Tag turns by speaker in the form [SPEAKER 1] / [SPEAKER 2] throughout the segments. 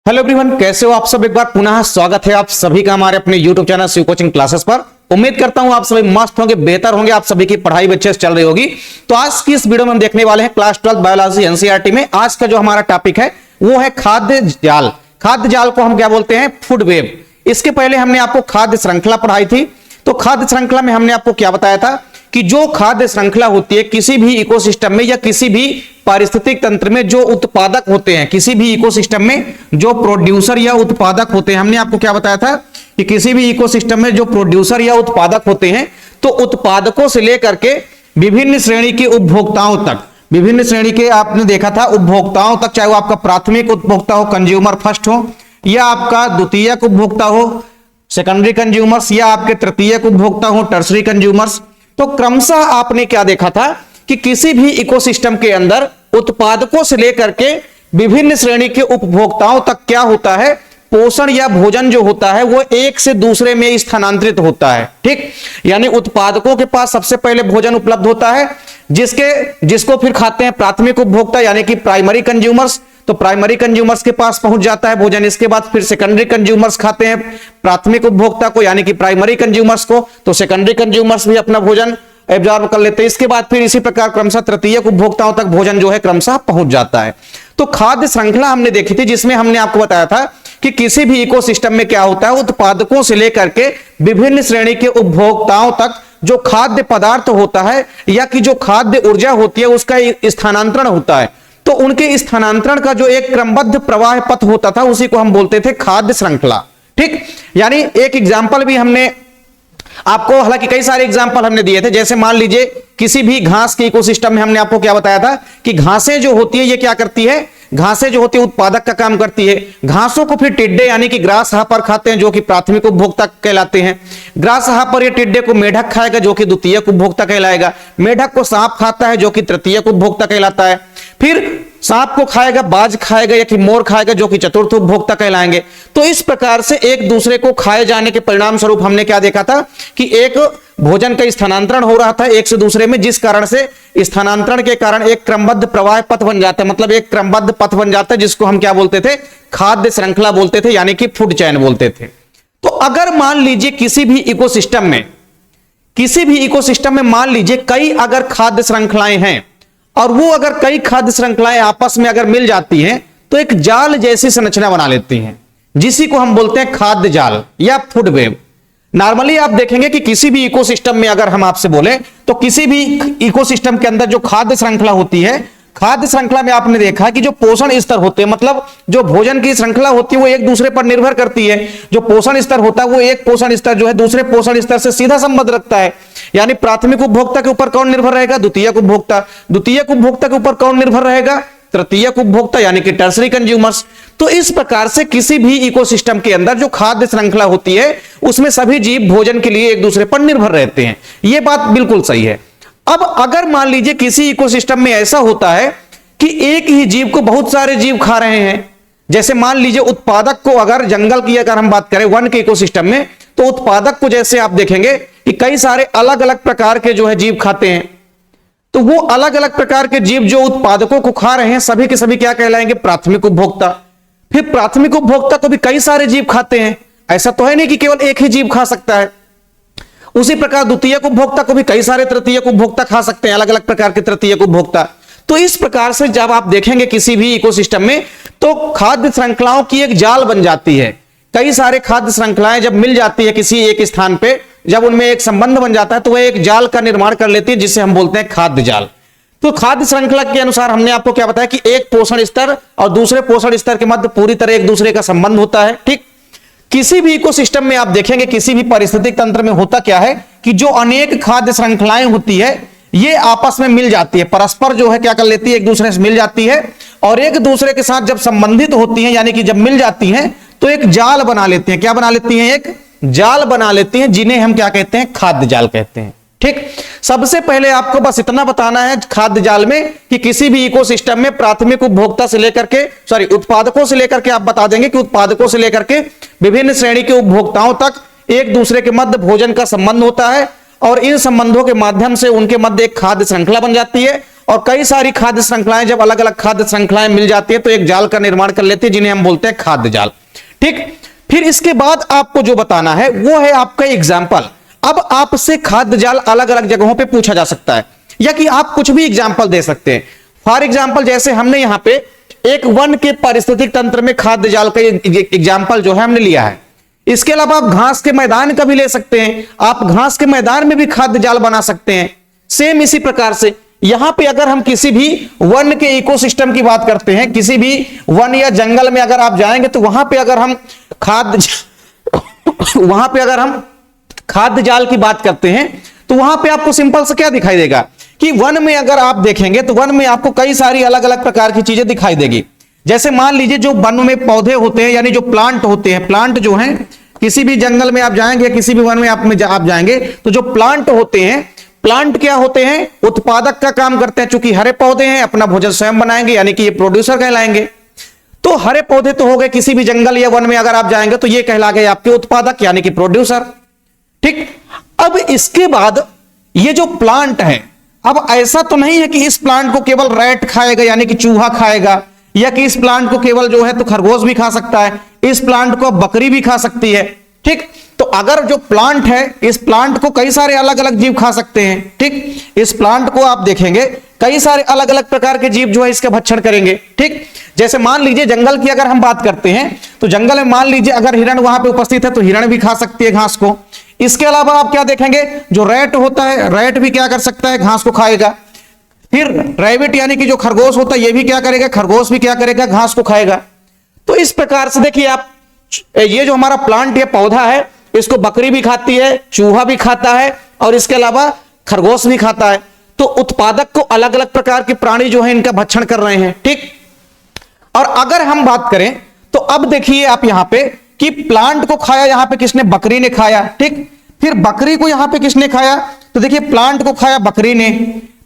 [SPEAKER 1] Hello everyone, कैसे हो आप सब। एक बार पुनः स्वागत है आप सभी का हमारे अपने YouTube channel Shiv coaching classes पर। उम्मीद करता हूं आप सभी मस्त होंगे, बेहतर होंगे, आप सभी की पढ़ाई भी अच्छे से चल रही होगी। तो आज की इस वीडियो में हम देखने वाले हैं क्लास 12 बायोलॉजी एनसीईआरटी में आज का जो हमारा टॉपिक है वो है खाद्य जाल। खाद्य जाल को हम क्या बोलते हैं? Food web. इसके पहले हमने आपको खाद्य श्रृंखला पढ़ाई थी। तो खाद्य श्रृंखला में हमने आपको क्या बताया था कि जो खाद्य श्रृंखला होती है किसी भी इकोसिस्टम में या किसी भी पारिस्थितिक तंत्र में जो उत्पादक होते हैं, किसी भी इकोसिस्टम में जो प्रोड्यूसर या उत्पादक होते हैं, हमने आपको क्या बताया था कि किसी भी इकोसिस्टम में जो प्रोड्यूसर या उत्पादक होते हैं तो उत्पादकों से लेकर के विभिन्न श्रेणी के उपभोक्ताओं तक, विभिन्न श्रेणी के आपने देखा था उपभोक्ताओं तक, चाहे वो आपका प्राथमिक उपभोक्ता हो, कंज्यूमर फर्स्ट हो, या आपका द्वितीयक उपभोक्ता हो, सेकेंडरी कंज्यूमर्स, या आपके तृतीयक उपभोक्ता हो, टर्सरी कंज्यूमर्स। तो क्रमशः आपने क्या देखा था कि किसी भी इकोसिस्टम के अंदर उत्पादकों से लेकर के विभिन्न श्रेणी के उपभोक्ताओं तक क्या होता है, पोषण या भोजन जो होता है वो एक से दूसरे में स्थानांतरित होता है। ठीक, यानी उत्पादकों के पास सबसे पहले भोजन उपलब्ध होता है जिसको फिर खाते हैं प्राथमिक उपभोक्ता यानी कि प्राइमरी कंज्यूमर्स। तो प्राइमरी कंज्यूमर्स के पास पहुंच जाता है भोजन। इसके बाद फिर सेकेंडरी कंज्यूमर्स खाते हैं प्राथमिक उपभोक्ता को यानी कि प्राइमरी कंज्यूमर्स को, तो सेकेंडरी कंज्यूमर्स भी अपना भोजन एब्जॉर्ब कर लेते हैं। इसके बाद फिर इसी प्रकार क्रमशः तृतीयक उपभोक्ताओं तक भोजन जो है क्रमशः पहुंच जाता है। तो खाद्य श्रृंखला हमने देखी थी जिसमें हमने आपको बताया था कि किसी भी इकोसिस्टम में क्या होता है, उत्पादकों से लेकर के विभिन्न श्रेणी के उपभोक्ताओं तक जो खाद्य पदार्थ होता है या कि जो खाद्य ऊर्जा होती है उसका स्थानांतरण होता है। तो उनके स्थानांतरण का जो एक क्रमबद्ध प्रवाह पथ होता था उसी को हम बोलते थे खाद्य श्रृंखला। ठीक, यानी एक एग्जाम्पल भी हमने आपको, हालांकि कई सारे एग्जाम्पल हमने दिए थे, जैसे मान लीजिए किसी भी घास के इकोसिस्टम में हमने आपको क्या बताया था कि घासें जो होती है ये क्या करती है, घासें जो होती है उत्पादक का काम करती है। घासों को फिर टिड्डे यानी कि ग्रास हापर खाते हैं जो कि प्राथमिक उपभोक्ता कहलाते हैं। ग्रास हापर या टिड्डे को मेढक खाएगा जो कि द्वितीयक उपभोक्ता कहलाएगा। मेढक को सांप खाता है जो कि तृतीयक उपभोक्ता कहलाता है। फिर सांप को खाएगा बाज खाएगा या कि मोर खाएगा जो कि चतुर्थ उपभोक्ता कहलाएंगे। तो इस प्रकार से एक दूसरे को खाए जाने के परिणाम स्वरूप हमने क्या देखा था कि एक भोजन का स्थानांतरण हो रहा था एक से दूसरे में, जिस कारण से स्थानांतरण के कारण एक क्रमबद्ध प्रवाह पथ बन जाता है, मतलब एक क्रमबद्ध पथ बन जाता है जिसको हम क्या बोलते थे? खाद्य श्रृंखला बोलते थे यानी कि फूड चेन बोलते थे। तो अगर मान लीजिए किसी भी इकोसिस्टम में मान लीजिए कई अगर खाद्य श्रृंखलाएं हैं और वो अगर कई खाद्य श्रृंखलाएं आपस में अगर मिल जाती हैं तो एक जाल जैसी संरचना बना लेती हैं जिसी को हम बोलते हैं खाद्य जाल या फूड वेब। नॉर्मली आप देखेंगे कि किसी भी इकोसिस्टम में अगर हम आपसे बोले तो किसी भी इकोसिस्टम के अंदर जो खाद्य श्रृंखला होती है, खाद्य श्रृंखला में आपने देखा कि जो पोषण स्तर होते हैं, मतलब जो भोजन की श्रृंखला होती है वो एक दूसरे पर निर्भर करती है। जो पोषण स्तर होता है वो एक पोषण स्तर जो है दूसरे पोषण स्तर से सीधा संबंध रखता है। यानी प्राथमिक उपभोक्ता के ऊपर कौन निर्भर रहेगा? द्वितीयक उपभोक्ता। द्वितीयक उपभोक्ता के ऊपर कौन निर्भर रहेगा? तृतीयक उपभोक्ता यानी कि टर्सरी कंज्यूमर्स। तो इस प्रकार से किसी भी इकोसिस्टम के अंदर जो खाद्य श्रृंखला होती है उसमें सभी जीव भोजन के लिए एक दूसरे पर निर्भर रहते हैं। यह बात बिल्कुल सही है। अब अगर मान लीजिए किसी इकोसिस्टम में ऐसा होता है कि एक ही जीव को बहुत सारे जीव खा रहे हैं, जैसे मान लीजिए उत्पादक को, अगर जंगल की अगर हम बात करें वन के इकोसिस्टम में, तो उत्पादक को जैसे आप देखेंगे कि कई सारे अलग अलग प्रकार के जो है जीव खाते हैं, तो वो अलग अलग प्रकार के जीव जो उत्पादकों को खा रहे हैं सभी के सभी क्या कहलाएंगे? प्राथमिक उपभोक्ता। फिर प्राथमिक उपभोक्ता को भी कई सारे जीव खाते हैं, ऐसा तो है नहीं कि केवल एक ही जीव खा सकता है। उसी प्रकार द्वितीयक उपभोक्ता को भी कई सारे तृतीयक उपभोक्ता खा सकते हैं, अलग अलग प्रकार के तृतीयक उपभोक्ता। तो इस प्रकार से जब आप देखेंगे किसी भी इकोसिस्टम में तो खाद्य श्रृंखलाओं की एक जाल बन जाती है। कई सारे खाद्य श्रृंखलाएं जब मिल जाती है किसी एक स्थान पे, जब उनमें एक संबंध बन जाता है तो वह एक जाल का निर्माण कर लेती है जिसे हम बोलते हैं खाद्य जाल। तो खाद्य श्रृंखला के अनुसार हमने आपको क्या बताया कि एक पोषण स्तर और दूसरे पोषण स्तर के मध्य पूरी तरह एक दूसरे का संबंध होता है। ठीक, किसी भी इकोसिस्टम में आप देखेंगे किसी भी पारिस्थितिक तंत्र में होता क्या है कि जो अनेक खाद्य श्रृंखलाएं होती है ये आपस में मिल जाती है, परस्पर जो है क्या कर लेती है? एक दूसरे से मिल जाती है और एक दूसरे के साथ जब संबंधित होती हैं यानी कि जब मिल जाती हैं तो एक जाल बना लेती हैं। क्या बना लेती हैं? एक जाल बना लेती हैं जिन्हें हम क्या कहते हैं? खाद्य जाल कहते हैं। ठीक, सबसे पहले आपको बस इतना बताना है खाद्य जाल में कि किसी भी इकोसिस्टम में प्राथमिक उपभोक्ता से लेकर के उत्पादकों से लेकर के आप बता देंगे कि उत्पादकों से लेकर के विभिन्न श्रेणी के उपभोक्ताओं तक एक दूसरे के मध्य भोजन का संबंध होता है और इन संबंधों के माध्यम से उनके मध्य एक खाद्य श्रृंखला बन जाती है और कई सारी खाद्य श्रृंखलाएं, जब अलग अलग खाद्य श्रृंखलाएं मिल जाती है तो एक जाल का निर्माण कर लेती है, जिन्हें हम बोलते हैं खाद्य जाल। ठीक, फिर इसके बाद आपको जो बताना है वो है आपका एग्जाम्पल। अब आपसे खाद्य जाल अलग अलग जगहों पे पूछा जा सकता है, या कि आप कुछ भी एग्जाम्पल दे सकते हैं। फॉर एग्जाम्पल जैसे हमने यहां पे एक वन के पारिस्थितिक तंत्र में खाद्य जाल का एग्जाम्पल जो है हमने लिया है। इसके अलावा आप घास के मैदान का भी ले सकते हैं, आप घास के मैदान में भी खाद्य जाल बना सकते हैं। सेम इसी प्रकार से यहां पे अगर हम किसी भी वन के इकोसिस्टम की बात करते हैं, किसी भी वन या जंगल में अगर आप जाएंगे तो वहां पे अगर हम खाद्य जाल की बात करते हैं तो वहां पे आपको सिंपल से क्या दिखाई देगा कि वन में अगर आप देखेंगे तो वन में आपको कई सारी अलग अलग प्रकार की चीजें दिखाई देगी। जैसे मान लीजिए जो वन में पौधे होते हैं, यानी जो प्लांट होते हैं, प्लांट जो हैं किसी भी जंगल में आप जाएंगे, किसी भी वन में आप जाएंगे तो जो प्लांट होते हैं, प्लांट क्या होते हैं, उत्पादक का काम करते हैं। चूंकि हरे पौधे हैं, अपना भोजन स्वयं बनाएंगे, यानी कि ये प्रोड्यूसर कहलाएंगे। तो हरे पौधे तो हो गए, किसी भी जंगल या वन में अगर आप जाएंगे तो ये कहला गए आपके उत्पादक, यानी कि प्रोड्यूसर। ठीक, अब इसके बाद ये जो प्लांट है, अब ऐसा तो नहीं है कि इस प्लांट को केवल रैट खाएगा, यानी कि चूहा खाएगा, या कि इस प्लांट को केवल जो है तो खरगोश भी खा सकता है, इस प्लांट को बकरी भी खा सकती है। ठीक, तो अगर जो प्लांट है, इस प्लांट को कई सारे अलग अलग जीव खा सकते हैं। ठीक, इस प्लांट को आप देखेंगे कई सारे अलग अलग प्रकार के जीव जो है इसका भक्षण करेंगे। ठीक, जैसे मान लीजिए जंगल की अगर हम बात करते हैं तो जंगल में मान लीजिए अगर हिरण वहां पे उपस्थित है तो हिरण भी खा सकती है घास को। इसके अलावा आप क्या देखेंगे, जो रैट होता है, रैट भी क्या कर सकता है, घास को खाएगा। फिर रैबिट यानी कि जो खरगोश होता है ये भी क्या करेगा, खरगोश भी क्या करेगा, घास को खाएगा। तो इस प्रकार से देखिए आप, ये जो हमारा प्लांट या पौधा है इसको बकरी भी खाती है, चूहा भी खाता है और इसके अलावा खरगोश भी खाता है। तो उत्पादक को अलग अलग प्रकार के प्राणी जो है इनका भक्षण कर रहे हैं। ठीक, और अगर हम बात करें तो अब देखिए आप यहां पे कि प्लांट को खाया यहां पे किसने, बकरी ने खाया। ठीक, फिर बकरी को यहां पे किसने खाया, तो देखिए प्लांट को खाया बकरी ने,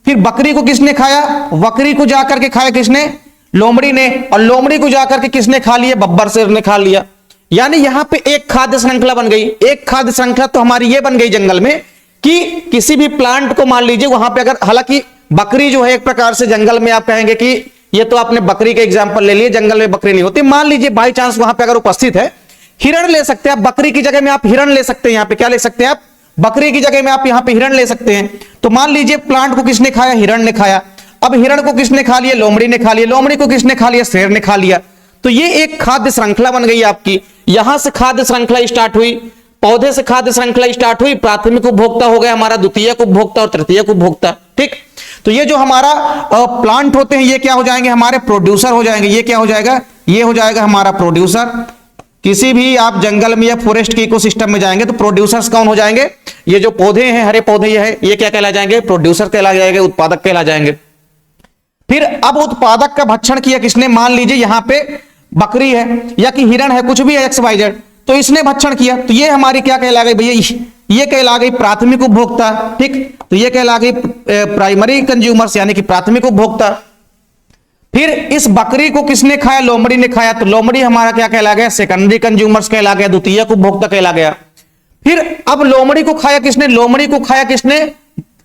[SPEAKER 1] फिर बकरी को किसने खाया, बकरी को जाकर के खाया किसने, लोमड़ी ने, और लोमड़ी को जाकर के किसने खा लिया, बब्बर शेर ने खा लिया। यानी यहां पे एक खाद्य श्रृंखला बन गई। एक खाद्य श्रृंखला तो हमारी ये बन गई जंगल में कि किसी भी प्लांट को मान लीजिए वहां पे अगर, हालांकि बकरी जो है एक प्रकार से जंगल में आप कहेंगे कि ये तो आपने बकरी का एग्जांपल ले लिए, जंगल में बकरी नहीं होती। मान लीजिए बाई चांस वहां पे अगर उपस्थित है, हिरण ले सकते हैं आप, बकरी की जगह में आप हिरण ले सकते हैं। यहां पे क्या ले सकते हैं आप, बकरी की जगह में आप यहां पे हिरण ले सकते हैं। तो मान लीजिए प्लांट को किसने खाया, हिरण ने खाया। अब हिरण को किसने खा लिया, लोमड़ी ने खा लिया। लोमड़ी को किसने खा लिया, शेर ने खा लिया। तो ये एक खाद्य श्रृंखला बन गई आपकी। यहां से खाद्य श्रृंखला स्टार्ट हुई, पौधे से खाद्य श्रृंखला स्टार्ट हुई, प्राथमिक उपभोक्ता हो गया हमारा, द्वितीयक उपभोक्ता और तृतीयक उपभोक्ता। ठीक, तो ये जो हमारा प्लांट होते हैं ये क्या हो जाएंगे, हमारे प्रोड्यूसर हो जाएंगे। ये क्या हो जाएगा, ये हो जाएगा हमारा प्रोड्यूसर। किसी भी आप जंगल में या फॉरेस्ट के इकोसिस्टम में जाएंगे तो प्रोड्यूसर्स कौन हो जाएंगे, ये जो पौधे हैं, हरे पौधे ये है, ये क्या कहला जाएंगे, प्रोड्यूसर कहला जाएंगे, उत्पादक कहला जाएंगे। फिर अब उत्पादक का भक्षण किया किसने, मान लीजिए यहां पे बकरी है या कि हिरण है, कुछ भी है XYZ, तो इसने भक्षण किया। तो ये हमारी क्या कहला गई भैया, ये कहला गई प्राथमिक उपभोक्ता। ठीक, तो ये कहला गई प्राइमरी कंज्यूमर्स, यानी कि प्राथमिक उपभोक्ता। फिर इस बकरी को किसने खाया, लोमड़ी ने खाया, तो लोमड़ी हमारा क्या कहला गया, सेकेंडरी कंज्यूमर्स कहला गया, द्वितीयक उपभोक्ता कहला गया। फिर अब लोमड़ी को खाया किसने, लोमड़ी को खाया किसने,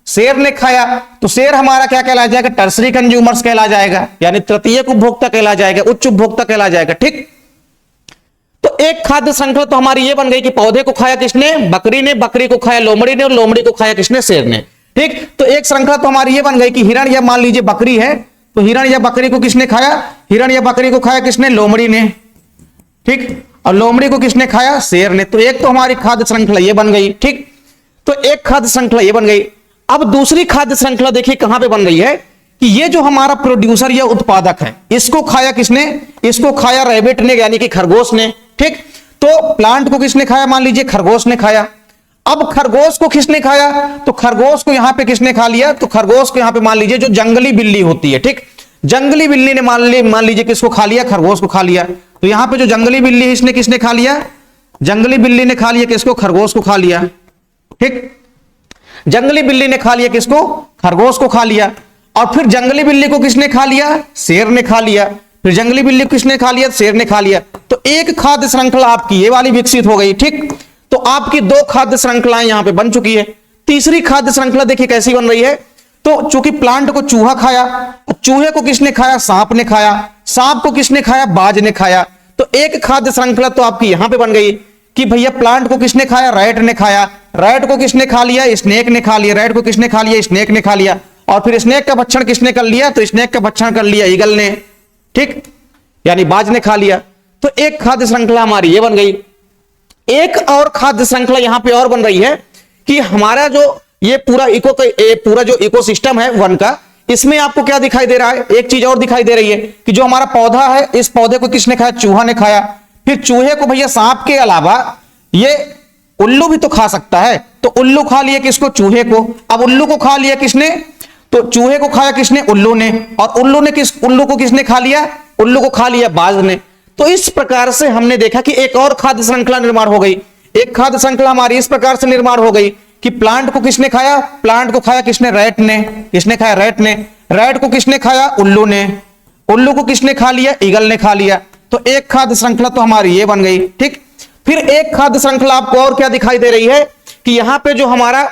[SPEAKER 1] शेर ने खाया, तो शेर हमारा क्या कहला जाएगा, टर्सरी कंज्यूमर्स कहला जाएगा, यानी तृतीयक उपभोक्ता कहला जाएगा, उच्च उपभोक्ता कहला जाएगा। ठीक, तो एक खाद्य श्रृंखला तो हमारी ये बन गई कि पौधे को खाया किसने, बकरी ने, बकरी को खाया लोमड़ी ने, और लोमड़ी को खाया किसने, शेर ने। ठीक, तो एक श्रृंखला तो हमारी ये बन गई कि हिरण या मान लीजिए बकरी है तो हिरण या बकरी को किसने खाया, हिरण या बकरी को खाया किसने, लोमड़ी ने। ठीक, और लोमड़ी को किसने खाया, शेर ने। तो एक तो हमारी खाद्य श्रृंखला ये बन गई। ठीक, तो एक खाद्य श्रृंखला ये बन गई। अब दूसरी खाद्य श्रृंखला देखिए कहां पे बन गई है कि ये जो हमारा प्रोड्यूसर या उत्पादक है, इसको खाया किसने, इसको खाया रैबिट ने, यानी कि खरगोश ने। ठीक, तो प्लांट को किसने खाया, मान लीजिए खरगोश ने खाया। अब खरगोश को किसने खाया, तो खरगोश को यहां पे किसने खा लिया, तो खरगोश को यहां पे मान लीजिए जो जंगली बिल्ली होती है। ठीक, जंगली बिल्ली ने मान लीजिए किसको खा लिया, खरगोश को खा लिया। तो यहां पे जो जंगली बिल्ली है इसने किसने खा लिया, जंगली बिल्ली ने खा लिया किसको, खरगोश को खा लिया। ठीक, जंगली बिल्ली ने खा लिया किसको, खरगोश को खा लिया। और फिर जंगली बिल्ली को किसने खा लिया, शेर ने खा लिया। फिर जंगली बिल्ली को किसने खा लिया, शेर ने खा लिया। तो एक खाद्य श्रृंखला आपकी ये वाली विकसित हो गई। ठीक, तो आपकी दो खाद्य श्रृंखलाएं यहां पे बन चुकी है। तीसरी खाद्य श्रृंखला देखिए कैसी बन रही है, तो चूंकि प्लांट को चूहा खाया, चूहे को किसने खाया? सांप ने खाया, सांप को किसने खाया? बाज ने खाया। तो एक खाद्य श्रृंखला तो आपकी यहां पे बन गई कि भैया प्लांट को किसने खाया? रैट ने खाया, रैट को किसने खा लिया? स्नेक ने खा लिया, रैट को किसने खा लिया? स्नेक ने खा लिया। और फिर स्नेक का भक्षण किसने कर लिया? तो स्नेक का भक्षण कर लिया ईगल ने, ठीक, यानी बाज ने खा लिया। तो एक खाद्य श्रृंखला हमारी ये बन गई। एक और खाद्य श्रृंखला यहां पे और बन रही है कि हमारा जो ये पूरा जो इकोसिस्टम है वन का, इसमें आपको क्या दिखाई दे रहा है? एक चीज और दिखाई दे रही है कि जो हमारा पौधा है, इस पौधे को किसने खाया? चूहा ने खाया। फिर चूहे को भैया सांप के अलावा ये उल्लू भी तो खा सकता है, तो उल्लू खा लिया किसको? चूहे को। अब उल्लू को खा लिया किसने? तो चूहे को खाया किसने? उल्लू ने। और उल्लू को किसने खा लिया? उल्लू को खा लिया बाज ने। तो इस प्रकार से हमने देखा कि एक और खाद्य श्रृंखला निर्माण हो गई। एक खाद्य श्रृंखला हमारी इस प्रकार से निर्माण हो गई कि प्लांट को किसने खाया? प्लांट को खाया किसने? रैट ने। किसने खाया? रैट ने। रैट को किसने खाया? उल्लू ने। उल्लू को किसने खा लिया? ईगल ने खा लिया। तो एक खाद्य श्रृंखला तो हमारी ये बन गई, ठीक। फिर एक खाद्य श्रृंखला आपको और क्या दिखाई दे रही है कि यहां पे जो हमारा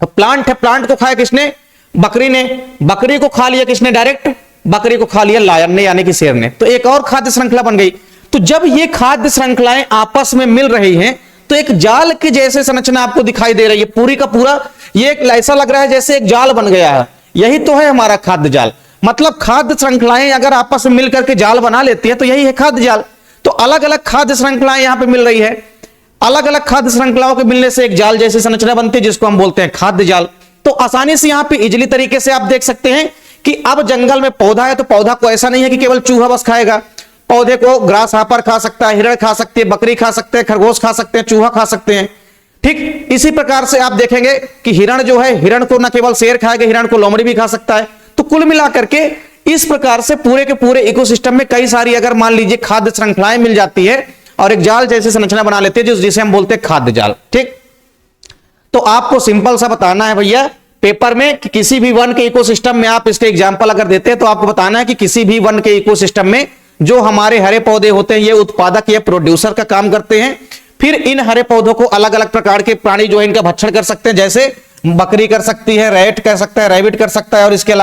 [SPEAKER 1] प्लांट है, प्लांट को खाया किसने? बकरी ने। बकरी को खा लिया किसने? डायरेक्ट बकरी को खा लिया लायन ने, यानी कि शेर ने। तो एक और खाद्य श्रृंखला बन गई। तो जब ये खाद्य श्रृंखलाएं आपस में मिल रही हैं तो एक जाल के जैसे संरचना आपको दिखाई दे रही है। पूरी का पूरा ये एक ऐसा लग रहा है जैसे एक जाल बन गया है। यही तो है हमारा खाद्य जाल। मतलब खाद्य श्रृंखलाएं अगर आपस में मिलकर के जाल बना लेती है तो यही है खाद्य जाल। तो अलग अलग खाद्य श्रृंखलाएं यहां पे मिल रही है। अलग अलग खाद्य श्रृंखलाओं के मिलने से एक जाल जैसी संरचना बनती है जिसको हम बोलते हैं खाद्य जाल। तो आसानी से यहां पे इजीली तरीके से आप देख सकते हैं कि अब जंगल में पौधा है तो पौधा को ऐसा नहीं है कि केवल चूहा बस खाएगा। पौधे को ग्रास हापर खा सकता है, हिरण खा सकती है, बकरी खा सकते हैं, खरगोश खा सकते हैं, चूहा खा सकते हैं, ठीक। इसी प्रकार से आप देखेंगे कि हिरण जो है, हिरण को न केवल शेर खाएगा, हिरण को लोमड़ी भी खा सकता है। तो कुल मिलाकर के इस प्रकार से पूरे के पूरे इकोसिस्टम में कई सारी अगर मान लीजिए खाद्य श्रृंखलाएं मिल जाती है और एक जाल जैसी संरचना बना लेते हैं जिसे हम बोलते हैं खाद्य जाल, ठीक। तो आपको सिंपल सा बताना है भैया पेपर में कि किसी भी वन के इकोसिस्टम में आप इसके एग्जाम्पल अगर देते हैं तो आपको बताना है कि किसी भी वन के इकोसिस्टम में जो हमारे हरे पौधे होते हैं ये उत्पादक या प्रोड्यूसर का काम करते हैं। फिर इन हरे पौधों को अलग अलग प्रकार के प्राणी जो है इनका भक्षण कर सकते हैं, जैसे बकरी कर सकती है, रैट कर सकता है, रैबिट कर सकता है, और इसके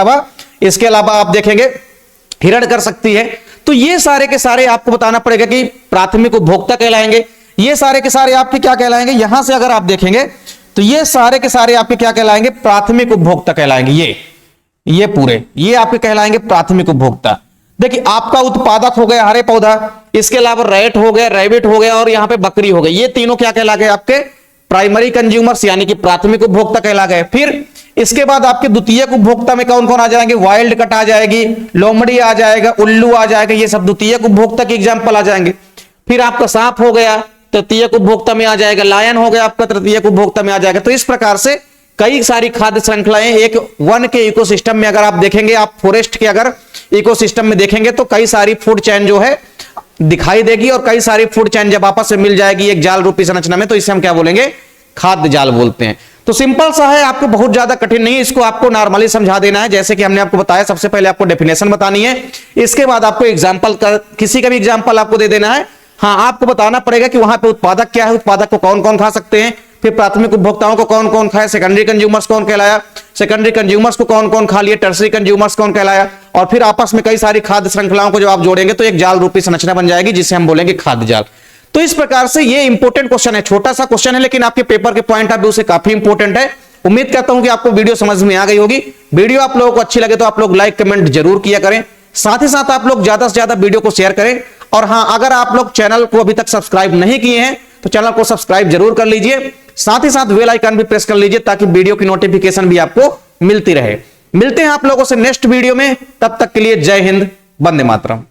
[SPEAKER 1] अलावा आप देखेंगे हिरण कर सकती है। तो ये सारे के सारे आपको बताना पड़ेगा कि प्राथमिक उपभोक्ता कहलाएंगे। ये सारे के सारे आपके क्या कहलाएंगे? यहां से अगर आप देखेंगे तो ये सारे के सारे आपके क्या कहलाएंगे? प्राथमिक उपभोक्ता कहलाएंगे। ये पूरे ये आपके कहलाएंगे प्राथमिक उपभोक्ता। देखिए आपका उत्पादक हो गया हरे पौधा, इसके अलावा रैट हो गया, रैबिट हो गया और यहां पे बकरी हो गई। ये तीनों क्या कहला गए? आपके प्राइमरी कंज्यूमर्स यानी कि प्राथमिक उपभोक्ता कहला गए। फिर इसके बाद आपके द्वितीयक उपभोक्ता में कौन कौन आ जाएंगे? वाइल्ड कट आ जाएगी, लोमड़ी आ जाएगा, उल्लू आ जाएगा, ये सब द्वितीयक उपभोक्ता के एग्जाम्पल आ जाएंगे। फिर आपका सांप हो गया, तृतीयक उपभोक्ता में आ जाएगा, लायन हो गया आपका तृतीयक उपभोक्ता में आ जाएगा। तो इस प्रकार से कई सारी खाद्य श्रृंखलाएं एक वन के इकोसिस्टम में अगर आप देखेंगे, आप फॉरेस्ट के अगर इकोसिस्टम में देखेंगे तो कई सारी फूड चेन जो है दिखाई देगी, और कई सारी फूड चेन जब आपस में मिल जाएगी एक जाल रूपी संरचना में तो इसे हम क्या बोलेंगे? खाद्य जाल बोलते हैं। तो सिंपल सा है, आपको बहुत ज्यादा कठिन नहीं, इसको आपको नॉर्मली समझा देना है। जैसे कि हमने आपको बताया, सबसे पहले आपको डेफिनेशन बतानी है, इसके बाद आपको एग्जाम्पल किसी का भी एग्जाम्पल आपको दे देना है। हाँ, आपको बताना पड़ेगा कि वहां पे उत्पादक क्या है, उत्पादक को कौन कौन खा सकते हैं, फिर प्राथमिक उपभोक्ताओं को कौन कौन खाया, सेकेंडरी कंज्यूमर्स कौन कहलाया, सेकेंडरी कंज्यूमर्स को कौन कौन खा लिया, टर्सरी कंज्यूमर्स कौन कहलाया, और फिर आपस में कई सारी खाद्य श्रृंखलाओं को जब आप जोड़ेंगे तो एक जाल रूपी संरचना बन जाएगी जिसे हम बोलेंगे खाद्य जाल। तो इस प्रकार से ये इंपॉर्टेंट क्वेश्चन है, छोटा सा क्वेश्चन है लेकिन आपके पेपर के पॉइंट ऑफ व्यू से काफी इंपॉर्टेंट है। उम्मीद करता हूं कि आपको वीडियो समझ में आ गई होगी। वीडियो आप लोगों को अच्छी लगे तो आप लोग लाइक कमेंट जरूर किया करें, साथ ही साथ आप लोग ज्यादा से ज्यादा वीडियो को शेयर करें। और हां, अगर आप लोग चैनल को अभी तक सब्सक्राइब नहीं किए हैं तो चैनल को सब्सक्राइब जरूर कर लीजिए, साथ ही साथ बेल आइकन भी प्रेस कर लीजिए ताकि वीडियो की नोटिफिकेशन भी आपको मिलती रहे। मिलते हैं आप लोगों से नेक्स्ट वीडियो में, तब तक के लिए जय हिंद, वंदे मातरम।